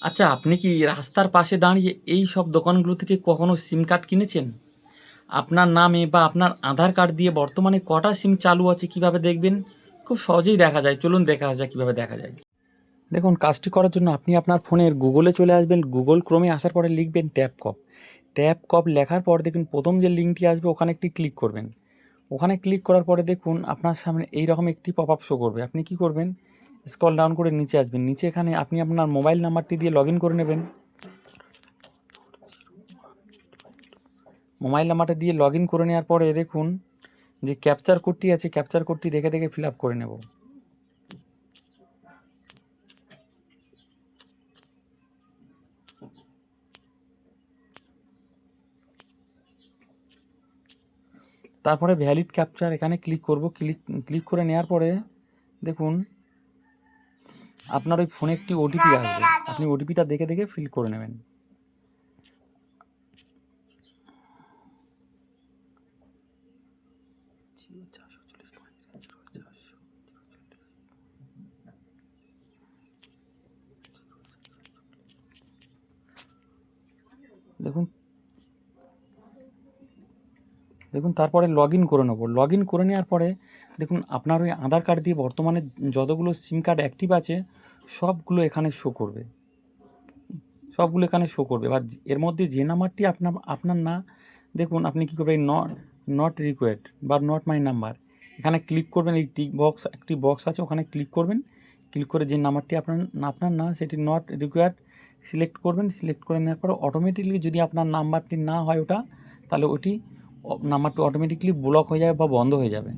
আচ্ছা, আপনি কি রাস্তার পাশে দাঁড়িয়ে এই সব দোকানগুলো থেকে কখনো সিম কার্ড কিনেছেন? আপনার নামে বা আপনার আধার কার্ড দিয়ে বর্তমানে কটা সিম চালু আছে কীভাবে দেখবেন? খুব সহজেই দেখা যায়। চলুন দেখা যাক কীভাবে দেখা যায়। দেখুন, কাজটি করার জন্য আপনি আপনার ফোনের গুগলে চলে আসবেন। গুগল ক্রোমে আসার পরে লিখবেন ট্যাপকপ। ট্যাপকপ লেখার পর দেখুন প্রথম যে লিঙ্কটি আসবে ওখানে একটি ক্লিক করবেন। ওখানে ক্লিক করার পরে দেখুন আপনার সামনে এইরকম একটি পপ আপ শো করবে। আপনি কি করবেন? স্ক্রল ডাউন করে নিচে আসবেন। নিচে এখানে আপনি আপনার মোবাইল নাম্বারটি দিয়ে লগ ইন করে নেবেন। মোবাইল নাম্বারটা দিয়ে লগ ইন করে নেওয়ার পরে দেখুন যে ক্যাপচার কোডটি আছে, ক্যাপচার কোডটি দেখে দেখে ফিল আপ করে নেব। তারপরে ভ্যালিড ক্যাপচার এখানে ক্লিক করব। ক্লিক করে নেওয়ার পরে দেখুন আপনার ওই ফোনে একটি ওটিপি আসবে। আপনি ওটিপিটা দেখে দেখে ফিল করে নেবেন। দেখুন দেখুন তারপরে লগ ইন করে নেব। লগ ইন করে নেওয়ার পরে দেখুন আপনার ওই আধার কার্ড দিয়ে বর্তমানে যতগুলো সিম কার্ড অ্যাক্টিভ আছে সবগুলো এখানে শো করবে। সবগুলো এখানে শো করবে। এবার এর মধ্যে যে নাম্বারটি আপনার না, দেখুন আপনি কী করবেন, নট রিকোয়ার্ড বা নট মাই নাম্বার এখানে ক্লিক করবেন। এই টিক বক্স একটি বক্স আছে, ওখানে ক্লিক করবেন। ক্লিক করে যে নাম্বারটি আপনার না সেটি নট রিকোয়ার্ড সিলেক্ট করবেন। সিলেক্ট করে নেওয়ার পরে অটোমেটিকলি যদি আপনার নাম্বারটি না হয় ওটা, তাহলে ওটি নাম্বারটি অটোমেটিকলি ব্লক হয়ে যাবে বা বন্ধ হয়ে যাবে।